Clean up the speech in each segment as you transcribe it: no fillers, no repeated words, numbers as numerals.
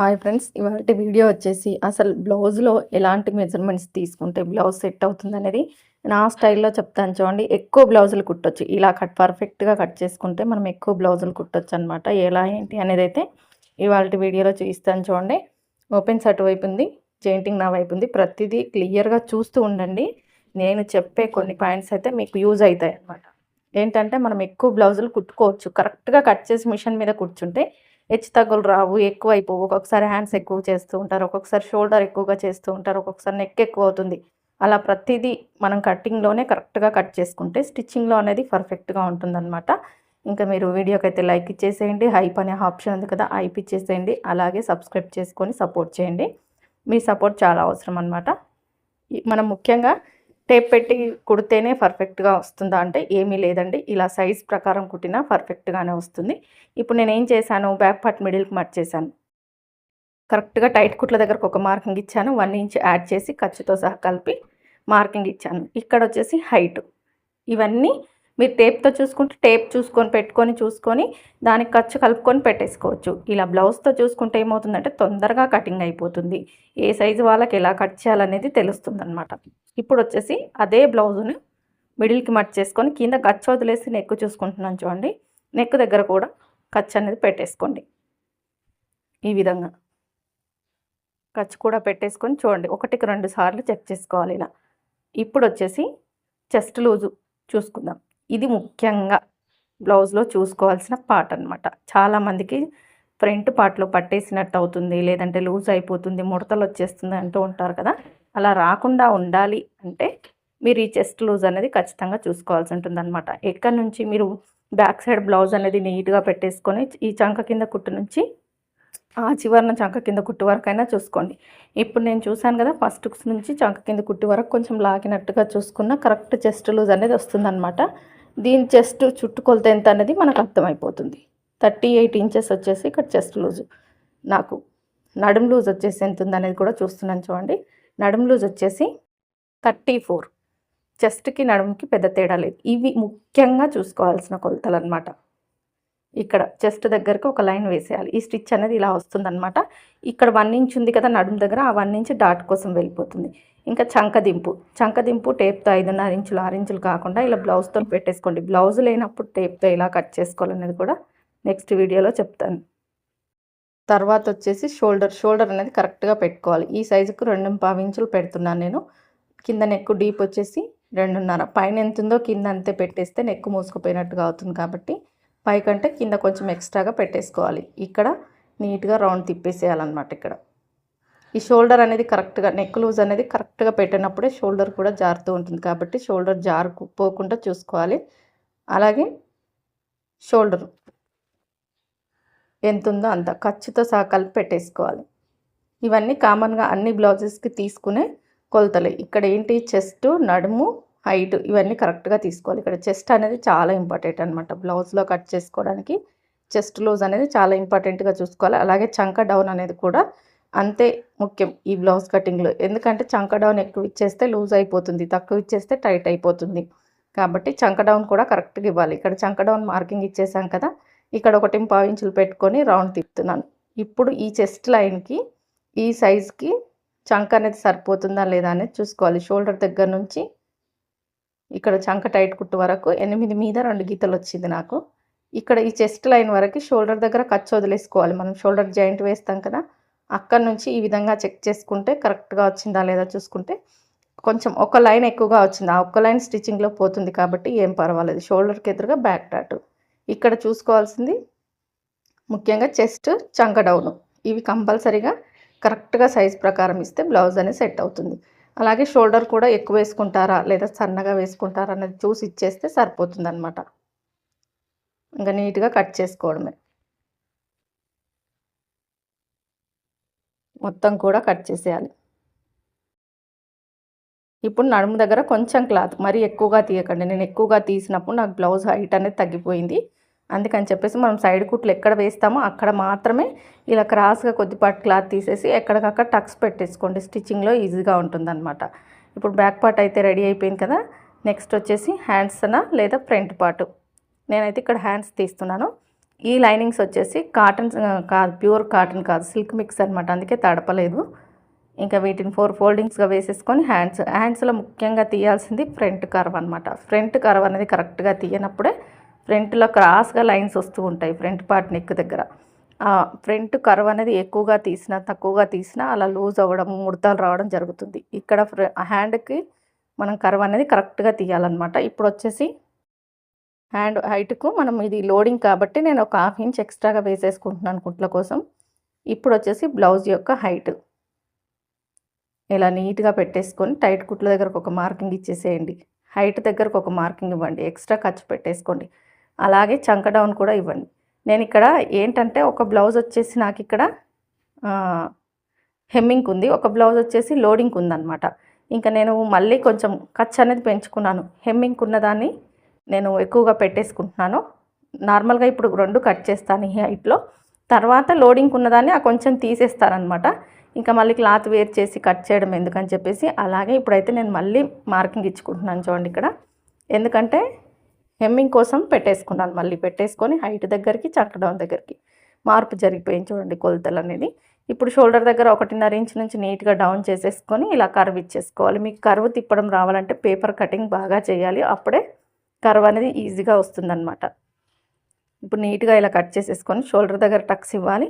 Hi friends, ఇవాల్టి video వచ్చేసి అసలు బ్లౌజ్‌లో ఎలాంటి మెజర్‌మెంట్స్ తీసుకుంటే బ్లౌజ్ సెట్ అవుతుందనేది నా స్టైల్‌లో చెప్తాను చూడండి. ఎక్కువ బ్లౌజులు కుట్టొచ్చు. ఇలా పర్ఫెక్ట్‌గా కట్ చేసుకుంటే మనం ఎక్కువ బ్లౌజులు కుట్టొచ్చనమాట. ఎలా ఏంటి అనేదైతే ఇవాల్టి వీడియోలో చూపిస్తాను చూడండి. ఓపెన్స్ అటువైపు ఉంది, జెయింటింగ్ నా వైపు ఉంది. ప్రతిదీ క్లియర్‌గా చూస్తూ ఉండండి. నేను చెప్పే కొన్ని పాయింట్స్ అయితే మీకు యూజ్ అవుతాయన్నమాట. ఏంటంటే మనం ఎక్కువ బ్లౌజులు కుట్టుకోవచ్చు. కరెక్ట్‌గా కట్ చేసి మిషన్ మీద కూర్చుంటే హెచ్చు తగ్గులు రావు, ఎక్కువైపోవు. ఒక్కొక్కసారి హ్యాండ్స్ ఎక్కువ చేస్తూ ఉంటారు, ఒక్కొక్కసారి షోల్డర్ ఎక్కువగా చేస్తూ ఉంటారు, ఒక్కొక్కసారి నెక్ ఎక్కువ అవుతుంది. అలా ప్రతిదీ మనం కటింగ్‌లోనే కరెక్ట్‌గా కట్ చేసుకుంటే స్టిచ్చింగ్‌లో అనేది పర్ఫెక్ట్‌గా ఉంటుందన్నమాట. ఇంకా మీరు వీడియోకైతే లైక్ ఇచ్చేసేయండి. హైప్ అనే ఆప్షన్ ఉంది కదా, హైప్ ఇచ్చేసేయండి. అలాగే సబ్స్క్రైబ్ చేసుకొని సపోర్ట్ చేయండి. మీ సపోర్ట్ చాలా అవసరం అనమాట. మనం ముఖ్యంగా టేప్ పెట్టి కుడితేనే పర్ఫెక్ట్‌గా వస్తుందా అంటే ఏమీ లేదండి. ఇలా సైజ్ ప్రకారం కుట్టినా పర్ఫెక్ట్‌గానే వస్తుంది. ఇప్పుడు నేనేం చేశాను, బ్యాక్ పార్ట్ మిడిల్‌కి మడిచేశాను. కరెక్ట్‌గా టైట్ కుట్ల దగ్గరకు ఒక మార్కింగ్ ఇచ్చాను. 1 ఇంచ్ యాడ్ చేసి ఖర్చుతో సహా కలిపి మార్కింగ్ ఇచ్చాను. ఇక్కడొచ్చేసి హైట్. ఇవన్నీ మీరు టేప్‌తో చూసుకుంటే టేప్ చూసుకొని దానికి ఖర్చు కలుపుకొని పెట్టేసుకోవచ్చు. ఇలా బ్లౌజ్‌తో చూసుకుంటే ఏమవుతుందంటే తొందరగా కటింగ్ అయిపోతుంది. ఏ సైజు వాళ్ళకి ఎలా కట్ చేయాలనేది తెలుస్తుందనమాట. ఇప్పుడొచ్చేసి అదే బ్లౌజుని మిడిల్‌కి మడిచేసుకొని కింద ఖర్చు వదిలేసి నెక్ చూసుకుంటున్నాను చూడండి. నెక్ దగ్గర కూడా ఖర్చు అనేది పెట్టేసుకోండి. ఈ విధంగా ఖర్చు కూడా పెట్టేసుకొని చూడండి. 1కి 2 సార్లు చెక్ చేసుకోవాలి ఇలా. ఇప్పుడొచ్చేసి చెస్ట్ లూజు చూసుకుందాం. ఇది ముఖ్యంగా బ్లౌజ్‌లో చూసుకోవాల్సిన పార్ట్ అనమాట. చాలామందికి ఫ్రంట్ పార్ట్‌లో పట్టేసినట్టు అవుతుంది, లేదంటే లూజ్ అయిపోతుంది, ముడతలొచ్చేస్తుంది అంటూ ఉంటారు కదా! అలా రాకుండా ఉండాలి అంటే మీరు ఈ చెస్ట్ లూజ్ అనేది ఖచ్చితంగా చూసుకోవాల్సి ఉంటుందనమాట. ఎక్కడి నుంచి మీరు బ్యాక్ సైడ్ బ్లౌజ్ అనేది నీట్‌గా పెట్టేసుకొని ఈ చంక కింద కుట్టు నుంచి ఆ చివరన చంక కింద కుట్టు వరకైనా చూసుకోండి. ఇప్పుడు నేను చూసాను కదా, ఫస్ట్ నుంచి చంక కింద కుట్టు వరకు కొంచెం లాగినట్టుగా చూసుకున్న కరెక్ట్ చెస్ట్ లూజ్ అనేది వస్తుందనమాట. దీని చెస్ట్ చుట్టుకొలత ఎంత అనేది మనకు అర్థమైపోతుంది. 38 ఇంచెస్ వచ్చేసి ఇక్కడ చెస్ట్ లూజు. నాకు నడుము లూజ్ వచ్చేసి ఎంత ఉందనేది కూడా చూస్తున్నాను చూడండి. నడుము లూజ్ వచ్చేసి 34. చెస్ట్‌కి నడుముకి పెద్ద తేడా లేదు. ఇవి ముఖ్యంగా చూసుకోవాల్సిన కొలతలనమాట. ఇక్కడ చెస్ట్ దగ్గరకు ఒక లైన్ వేసేయాలి. ఈ స్టిచ్ అనేది ఇలా వస్తుందనమాట. ఇక్కడ 1 ఇంచ్ ఉంది కదా నడుము దగ్గర, ఆ 1 ఇంచ్ డాట్ కోసం వెళ్ళిపోతుంది. ఇంకా చంకదింపు టేప్‌తో 5.5 ఇంచులు 6 ఇంచులు కాకుండా ఇలా బ్లౌజ్‌తో పెట్టేసుకోండి. బ్లౌజ్ లేనప్పుడు టేప్‌తో ఎలా కట్ చేసుకోవాలనేది కూడా నెక్స్ట్ వీడియోలో చెప్తాను. తర్వాత వచ్చేసి షోల్డర్ అనేది కరెక్ట్‌గా పెట్టుకోవాలి. ఈ సైజుకు 2.5 ఇంచులు పెడుతున్నాను నేను. కింద నెక్ డీప్ వచ్చేసి 2.5. పైన ఎంత ఉందో కింద అంతే పెట్టేస్తే నెక్ మూసుకుపోయినట్టుగా అవుతుంది కాబట్టి పైకంటే కింద కొంచెం ఎక్స్ట్రాగా పెట్టేసుకోవాలి. ఇక్కడ నీట్‌గా రౌండ్ తిప్పేసేయాలన్నమాట. ఇక్కడ ఈ షోల్డర్ అనేది కరెక్ట్‌గా నెక్ లూజ్ అనేది కరెక్ట్‌గా పెట్టినప్పుడే షోల్డర్ కూడా జారుతూ ఉంటుంది కాబట్టి షోల్డర్ పోకుండా చూసుకోవాలి. అలాగే షోల్డర్ ఎంతుందో అంత ఖర్చుతో సహా కలిపి పెట్టేసుకోవాలి. ఇవన్నీ కామన్‌గా అన్ని బ్లౌజెస్‌కి తీసుకునే కొలతలే. ఇక్కడ ఏంటి చెస్ట్, నడుము, హైట్ ఇవన్నీ కరెక్ట్‌గా తీసుకోవాలి. ఇక్కడ చెస్ట్ అనేది చాలా ఇంపార్టెంట్ అనమాట. బ్లౌజ్‌లో కట్ చేసుకోవడానికి చెస్ట్ లూజ్ అనేది చాలా ఇంపార్టెంట్‌గా చూసుకోవాలి. అలాగే చంక డౌన్ అనేది కూడా అంతే ముఖ్యం ఈ బ్లౌజ్ కటింగ్‌లో. ఎందుకంటే చంక డౌన్ ఎక్కువ ఇచ్చేస్తే లూజ్ అయిపోతుంది, తక్కువ ఇచ్చేస్తే టైట్ అయిపోతుంది. కాబట్టి చంక డౌన్ కూడా కరెక్ట్‌గా ఇవ్వాలి. ఇక్కడ చంక డౌన్ మార్కింగ్ ఇచ్చేసాం కదా! ఇక్కడ 1.5 ఇంచులు పెట్టుకొని రౌండ్ తిప్పుతున్నాను. ఇప్పుడు ఈ చెస్ట్ లైన్‌కి ఈ సైజ్‌కి చంక అనేది సరిపోతుందా లేదా అనేది చూసుకోవాలి. షోల్డర్ దగ్గర నుంచి ఇక్కడ చంక టైట్ కుట్టు వరకు 8 మీద 2 గీతలు వచ్చింది నాకు. ఇక్కడ ఈ చెస్ట్ లైన్ వరకు షోల్డర్ దగ్గర ఖర్చు వదిలేసుకోవాలి. మనం షోల్డర్ జాయింట్ వేస్తాం కదా, అక్కడి నుంచి ఈ విధంగా చెక్ చేసుకుంటే కరెక్ట్‌గా వచ్చిందా లేదా చూసుకుంటే కొంచెం ఒక లైన్ ఎక్కువగా వచ్చింది. ఆ ఒక్క లైన్ స్టిచ్చింగ్‌లో పోతుంది కాబట్టి ఏం పర్వాలేదు. షోల్డర్‌కి ఎదురుగా బ్యాక్ డాట్. ఇక్కడ చూసుకోవాల్సింది ముఖ్యంగా చెస్ట్, చంక డౌను. ఇవి కంపల్సరీగా కరెక్ట్‌గా సైజ్ ప్రకారం ఇస్తే బ్లౌజ్ అనేది సెట్ అవుతుంది. అలాగే షోల్డర్ కూడా ఎక్కువ వేసుకుంటారా లేదా సన్నగా వేసుకుంటారా అనేది చూసి ఇచ్చేస్తే సరిపోతుందనమాట. ఇంకా నీట్‌గా కట్ చేసుకోవడమే. మొత్తం కూడా కట్ చేసేయాలి. ఇప్పుడు నడుము దగ్గర కొంచెం క్లాత్ మరీ ఎక్కువగా తీయకండి. నేను ఎక్కువగా తీసినప్పుడు నాకు బ్లౌజ్ హైట్ అనేది తగ్గిపోయింది. అందుకని చెప్పేసి మనం సైడ్ కుట్లు ఎక్కడ వేస్తామో అక్కడ మాత్రమే ఇలా క్రాస్‌గా కొద్దిపాటి క్లాత్ తీసేసి ఎక్కడికక్కడ టక్స్ పెట్టేసుకోండి. స్టిచ్చింగ్‌లో ఈజీగా ఉంటుందన్నమాట. ఇప్పుడు బ్యాక్ పార్ట్ అయితే రెడీ అయిపోయింది కదా! నెక్స్ట్ వచ్చేసి హ్యాండ్స్‌నా లేదా ఫ్రంట్ పార్ట్. నేనైతే ఇక్కడ హ్యాండ్స్ తీస్తున్నాను. ఈ లైనింగ్స్ వచ్చేసి కాటన్ కాదు, ప్యూర్ కాటన్ కాదు, సిల్క్ మిక్స్ అనమాట, అందుకే తడపలేదు. ఇంకా వీటిని 4 ఫోల్డింగ్స్గా వేసేసుకొని హ్యాండ్స్లో ముఖ్యంగా తీయాల్సింది ఫ్రంట్ కర్వ్ అనమాట. ఫ్రంట్ కర్వ్ అనేది కరెక్ట్గా తీయనప్పుడే ఫ్రంట్లో క్రాస్గా లైన్స్ వస్తూ ఉంటాయి ఫ్రంట్ పార్ట్ నెక్ దగ్గర. ఫ్రంట్ కర్వ్ అనేది ఎక్కువగా తీసినా తక్కువగా తీసినా అలా లూజ్ అవ్వడం, ముడతలు రావడం జరుగుతుంది. ఇక్కడ హ్యాండ్కి మనం కర్వ్ అనేది కరెక్ట్గా తీయాలన్నమాట. ఇప్పుడు వచ్చేసి హ్యాండ్ హైట్కు మనం ఇది లోడింగ్ కాబట్టి నేను ఒక 1/2 ఇంచ్ ఎక్స్ట్రాగా వేసేసుకుంటున్నాను కుట్ల కోసం. ఇప్పుడు వచ్చేసి బ్లౌజ్ యొక్క హైట్ ఇలా నీట్గా పెట్టేసుకొని టైట్ కుట్ల దగ్గరకు ఒక మార్కింగ్ ఇచ్చేసేయండి. హైట్ దగ్గరకు ఒక మార్కింగ్ ఇవ్వండి, ఎక్స్ట్రా ఖర్చు పెట్టేసుకోండి. అలాగే చంక డౌన్ కూడా ఇవ్వండి. నేను ఇక్కడ ఏంటంటే ఒక బ్లౌజ్ వచ్చేసి నాకు ఇక్కడ హెమ్మింగ్ ఉంది, ఒక బ్లౌజ్ వచ్చేసి లోడింగ్ ఉందన్నమాట. ఇంకా నేను మళ్ళీ కొంచెం ఖర్చు అనేది పెంచుకున్నాను. హెమ్మింగ్ ఉన్నదాన్ని నేను ఎక్కువగా పెట్టేసుకుంటున్నాను. నార్మల్గా ఇప్పుడు 2 కట్ చేస్తాను ఈ హైట్లో, తర్వాత లోడింగ్ ఉన్నదాన్ని కొంచెం తీసేస్తారనమాట. ఇంకా మళ్ళీ క్లాత్ వేర్ చేసి కట్ చేయడం ఎందుకని చెప్పేసి అలాగే ఇప్పుడైతే నేను మళ్ళీ మార్కింగ్ ఇచ్చుకుంటున్నాను చూడండి ఇక్కడ. ఎందుకంటే హెమ్మింగ్ కోసం పెట్టేసుకున్నాను, మళ్ళీ పెట్టేసుకొని హైట్ దగ్గరికి చంక డౌన్ దగ్గరికి మార్పు జరిగిపోయింది చూడండి కొలతలు అనేది. ఇప్పుడు షోల్డర్ దగ్గర 1.5 ఇంచ్ నుంచి నీట్గా డౌన్ చేసేసుకొని ఇలా కర్వ్ ఇచ్చేసుకోవాలి. మీకు కర్వ్ తిప్పడం రావాలంటే పేపర్ కటింగ్ బాగా చేయాలి, అప్పుడే కర్వ్ అనేది ఈజీగా వస్తుందన్నమాట. ఇప్పుడు నీట్గా ఇలా కట్ చేసేసుకొని షోల్డర్ దగ్గర టక్స్ ఇవ్వాలి,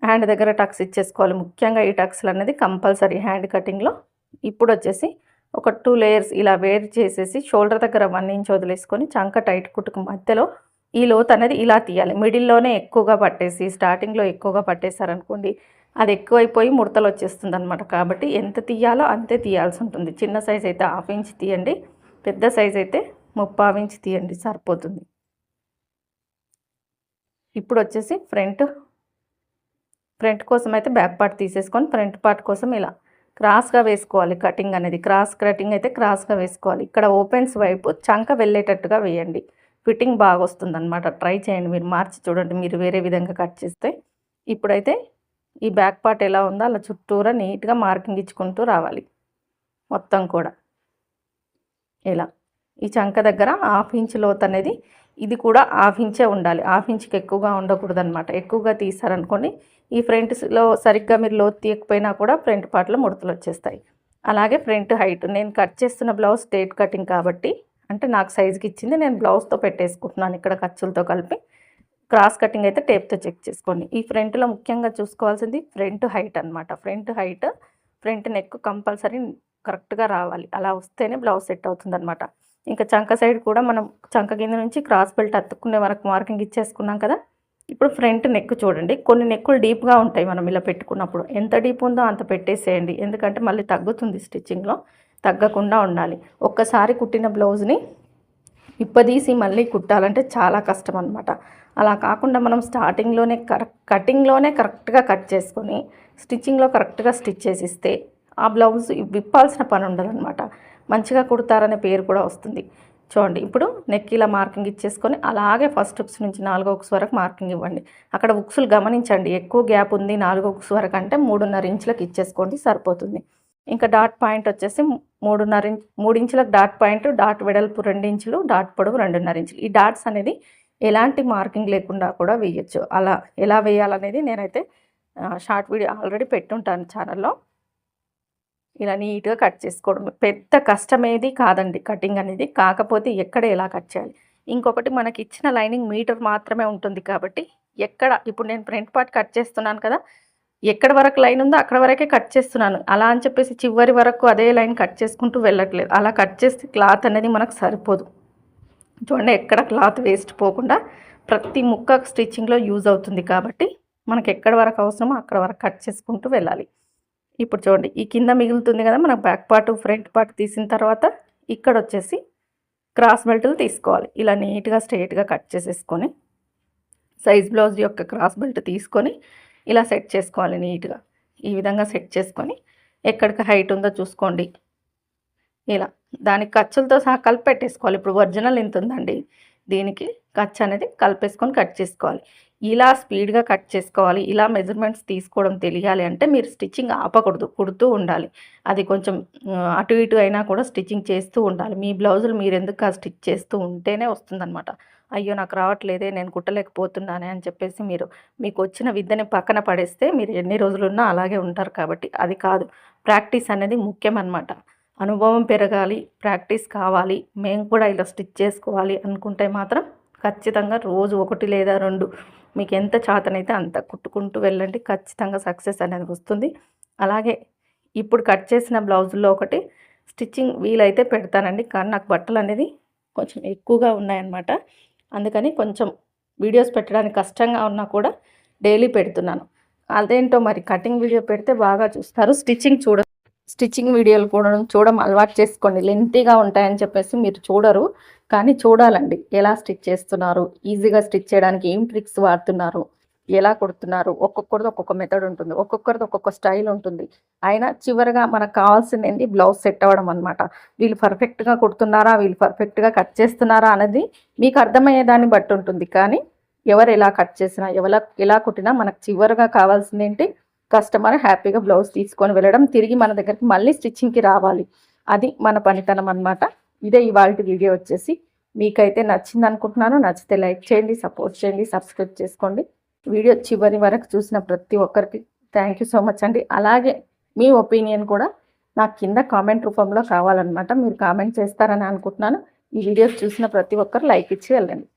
హ్యాండ్ దగ్గర టక్స్ ఇచ్చేసుకోవాలి. ముఖ్యంగా ఈ టక్స్లు అనేది కంపల్సరీ హ్యాండ్ కటింగ్లో. ఇప్పుడు వచ్చేసి ఒక 2 లేయర్స్ ఇలా వేర్ చేసేసి షోల్డర్ దగ్గర 1 ఇంచ్ వదిలేసుకొని చంక టైట్ కుట్టుకు మధ్యలో ఈ లోత్ అనేది ఇలా తీయాలి. మిడిల్లోనే ఎక్కువగా పట్టేసి స్టార్టింగ్లో ఎక్కువగా పట్టేశారనుకోండి అది ఎక్కువైపోయి ముడతలు వచ్చేస్తుంది అనమాట. కాబట్టి ఎంత తీయాలో అంతే తీయాల్సి ఉంటుంది. చిన్న సైజ్ అయితే 1/2 ఇంచ్ తీయండి, పెద్ద సైజ్ అయితే 3/4 ఇంచ్ తీయండి, సరిపోతుంది. ఇప్పుడు వచ్చేసి ఫ్రంట్ కోసం అయితే బ్యాక్ పార్ట్ తీసేసుకొని ఫ్రంట్ పార్ట్ కోసం ఇలా క్రాస్గా వేసుకోవాలి. కటింగ్ అనేది క్రాస్ కటింగ్ అయితే క్రాస్గా వేసుకోవాలి. ఇక్కడ ఓపెన్స్ వైపు చంక వెళ్ళేటట్టుగా వేయండి, ఫిట్టింగ్ బాగా వస్తుందన్నమాట. ట్రై చేయండి, మీరు మార్చి చూడండి మీరు వేరే విధంగా కట్ చేస్తే. ఇప్పుడైతే ఈ బ్యాక్ పార్ట్ ఎలా ఉందో అలా చుట్టూరా నీట్గా మార్కింగ్ ఇచ్చుకుంటూ రావాలి మొత్తం కూడా. ఇలా ఈ చంక దగ్గర 1/2 ఇంచ్ లోత్ అనేది ఇది కూడా 1/2 ఇంచే ఉండాలి, 1/2 ఇంచ్కి ఎక్కువగా ఉండకూడదు అనమాట. ఎక్కువగా తీసారనుకోండి ఈ ఫ్రంట్లో సరిగ్గా మీరు లోతు తీయకపోయినా కూడా ఫ్రంట్ పార్ట్లో ముడతలు వచ్చేస్తాయి. అలాగే ఫ్రంట్ హైట్ నేను కట్ చేస్తున్న బ్లౌజ్ స్ట్రేట్ కటింగ్ కాబట్టి అంటే నాకు సైజుకి ఇచ్చింది నేను బ్లౌజ్తో పెట్టేసుకుంటున్నాను ఇక్కడ ఖర్చులతో కలిపి. క్రాస్ కటింగ్ అయితే టేప్తో చెక్ చేసుకోండి. ఈ ఫ్రంట్లో ముఖ్యంగా చూసుకోవాల్సింది ఫ్రంట్ హైట్ అనమాట. ఫ్రంట్ నెక్ కంపల్సరీ కరెక్ట్గా రావాలి, అలా వస్తేనే బ్లౌజ్ సెట్ అవుతుందన్నమాట. ఇంకా చంక సైడ్ కూడా మనం చంక కింద నుంచి క్రాస్ బెల్ట్ అతుక్కునే వరకు మార్కింగ్ ఇచ్చేసుకున్నాం కదా. ఇప్పుడు ఫ్రంట్ నెక్ చూడండి, కొన్ని నెక్కులు డీప్గా ఉంటాయి మనం ఇలా పెట్టుకున్నప్పుడు. ఎంత డీప్ ఉందో అంత పెట్టేసేయండి, ఎందుకంటే మళ్ళీ తగ్గుతుంది స్టిచ్చింగ్లో, తగ్గకుండా ఉండాలి. ఒక్కసారి కుట్టిన బ్లౌజ్ని ఇప్పదీసి మళ్ళీ కుట్టాలంటే చాలా కష్టం అనమాట. అలా కాకుండా మనం స్టార్టింగ్లోనే కటింగ్లోనే కరెక్ట్గా కట్ చేసుకొని స్టిచ్చింగ్లో కరెక్ట్గా స్టిచ్ చేసిస్తే ఆ బ్లౌజ్ విప్పాల్సిన పని ఉండదన్నమాట. మంచిగా కుడతారనే పేరు కూడా వస్తుంది. చూడండి ఇప్పుడు నెక్ ఇలా మార్కింగ్ ఇచ్చేసుకొని అలాగే ఫస్ట్ హుక్స్ నుంచి 4వ హుక్స్ వరకు మార్కింగ్ ఇవ్వండి. అక్కడ హుక్స్లు గమనించండి, ఎక్కువ గ్యాప్ ఉంది 4వ హుక్స్ వరకు అంటే 3.5 ఇంచులకు ఇచ్చేసుకోండి, సరిపోతుంది. ఇంకా డాట్ పాయింట్ వచ్చేసి 3 ఇంచులకు డాట్ పాయింట్, డాట్ వెడల్పు 2 ఇంచులు, డాట్ పొడవు 2.5 ఇంచులు. ఈ డాట్స్ అనేది ఎలాంటి మార్కింగ్ లేకుండా కూడా వేయచ్చు. అలా ఎలా వేయాలనేది నేనైతే షార్ట్ వీడియో ఆల్రెడీ పెట్టుంటాను ఛానల్లో. ఇలా నీట్గా కట్ చేసుకోవడం పెద్ద కష్టమేది కాదండి కటింగ్ అనేది. కాకపోతే ఎక్కడ ఎలా కట్ చేయాలి. ఇంకొకటి మనకి ఇచ్చిన లైనింగ్ మీటర్ మాత్రమే ఉంటుంది కాబట్టి ఇప్పుడు నేను ఫ్రంట్ పార్ట్ కట్ చేస్తున్నాను కదా, ఎక్కడ వరకు లైన్ ఉందో అక్కడ వరకే కట్ చేస్తున్నాను. అలా అని చెప్పేసి చివరి వరకు అదే లైన్ కట్ చేసుకుంటూ వెళ్ళట్లేదు. అలా కట్ చేస్తే క్లాత్ అనేది మనకు సరిపోదు. చూడండి ఎక్కడ క్లాత్ వేస్ట్ పోకుండా ప్రతి ముక్క స్టిచ్చింగ్లో యూజ్ అవుతుంది కాబట్టి మనకి ఎక్కడ వరకు అవసరమో అక్కడ వరకు కట్ చేసుకుంటూ వెళ్ళాలి. ఇప్పుడు చూడండి ఈ కింద మిగులుతుంది కదా మనకు బ్యాక్ పార్ట్ ఫ్రంట్ పార్ట్ తీసిన తర్వాత ఇక్కడ వచ్చేసి క్రాస్ బెల్ట్లు తీసుకోవాలి. ఇలా నీట్గా స్ట్రైట్గా కట్ చేసేసుకొని సైజ్ బ్లౌజ్ యొక్క క్రాస్ బెల్ట్ తీసుకొని ఇలా సెట్ చేసుకోవాలి. నీట్గా ఈ విధంగా సెట్ చేసుకొని ఎక్కడికి హైట్ ఉందో చూసుకోండి. ఇలా దానికి ఖర్చులతో సహా కలిపి పెట్టేసుకోవాలి. ఇప్పుడు ఒరిజినల్ ఎంత ఉందండి, దీనికి ఖర్చు అనేది కలిపేసుకొని కట్ చేసుకోవాలి. ఇలా స్పీడ్‌గా కట్ చేసుకోవాలి. ఇలా మెజర్‌మెంట్స్ తీసుకోవడం తెలియాలి అంటే మీరు స్టిచ్చింగ్ ఆపకూడదు. కుడుతూ ఉండాలి. అది కొంచెం అటు ఇటు అయినా కూడా స్టిచ్చింగ్ చేస్తూ ఉండాలి. మీ బ్లౌజులు మీరెందుకు స్టిచ్ చేస్తూ ఉంటేనే వస్తుందనమాట. అయ్యో! నాకు రావట్లేదే, నేను కుట్టలేకపోతున్నానే అని చెప్పేసి మీకొచ్చిన విద్యని పక్కన పడేస్తే మీరు ఎన్ని రోజులున్నా అలాగే ఉంటారు కాబట్టి అది కాదు. ప్రాక్టీస్ అనేది ముఖ్యమనమాట. అనుభవం పెరగాలి, ప్రాక్టీస్ కావాలి, మేము కూడా ఇలా స్టిచ్ చేసుకోవాలి అనుకుంటే మాత్రం ఖచ్చితంగా రోజు 1 లేదా 2 మీకెంత చేతనైతే అంత కుట్టుకుంటూ వెళ్ళండి. ఖచ్చితంగా సక్సెస్ అనేది వస్తుంది. అలాగే ఇప్పుడు కట్ చేసిన బ్లౌజుల్లో ఒకటి స్టిచ్చింగ్ వీలైతే పెడతానండి. కానీ నాకు బట్టలనేది కొంచెం ఎక్కువగా ఉన్నాయన్నమాట. అందుకని కొంచెం వీడియోస్ పెట్టడానికి కష్టంగా ఉన్నా కూడా డైలీ పెడుతున్నాను. అదేంటో మరి కటింగ్ వీడియో పెడితే బాగా చూస్తారు. స్టిచ్చింగ్ వీడియోలు కూడా చూడడం అలవాటు చేసుకోండి. లెంతీగా ఉంటాయని చెప్పేసి మీరు చూడరు. కానీ చూడాలండి. ఎలా స్టిచ్ చేస్తున్నారు, ఈజీగా స్టిచ్ చేయడానికి ఏం ట్రిక్స్ వాడుతున్నారు, ఎలా కుడుతున్నారు, ఒక్కొక్కరిది ఒక్కొక్క మెథడ్ ఉంటుంది. ఒక్కొక్కరిది ఒక్కొక్క స్టైల్ ఉంటుంది. అయినా చివరిగా మనకు కావాల్సింది బ్లౌజ్ సెట్ అవ్వడం అనమాట. వీళ్ళు పర్ఫెక్ట్‌గా కుడుతున్నారా, వీళ్ళు పర్ఫెక్ట్‌గా కట్ చేస్తున్నారా అనేది మీకు అర్థమయ్యేదాన్ని బట్టి ఉంటుంది. కానీ ఎవరు ఎలా కట్ చేసినా, ఎలా కుట్టినా మనకు చివరిగా కావాల్సిందేంటి, కస్టమర్ హ్యాపీగా బ్లౌజ్ తీసుకొని వెళ్ళడం, తిరిగి మన దగ్గరికి మళ్ళీ స్టిచ్చింగ్‌కి రావాలి. అది మన పనితనం అనమాట. ఇదే ఇవాల్టి వీడియో వచ్చేసి. మీకైతే నచ్చిందనుకుంటున్నాను. నచ్చితే లైక్ చేయండి, సపోర్ట్ చేయండి, సబ్స్క్రైబ్ చేసుకోండి. వీడియో చివరి వరకు చూసిన ప్రతి ఒక్కరికి థ్యాంక్ యూ సో మచ్ అండి. అలాగే మీ ఒపీనియన్ కూడా నాకు కింద కామెంట్ రూపంలో కావాలన్నమాట. మీరు కామెంట్ చేస్తారని అనుకుంటున్నాను. ఈ వీడియోస్ చూసిన ప్రతి ఒక్కరు లైక్ ఇచ్చి వెళ్ళండి.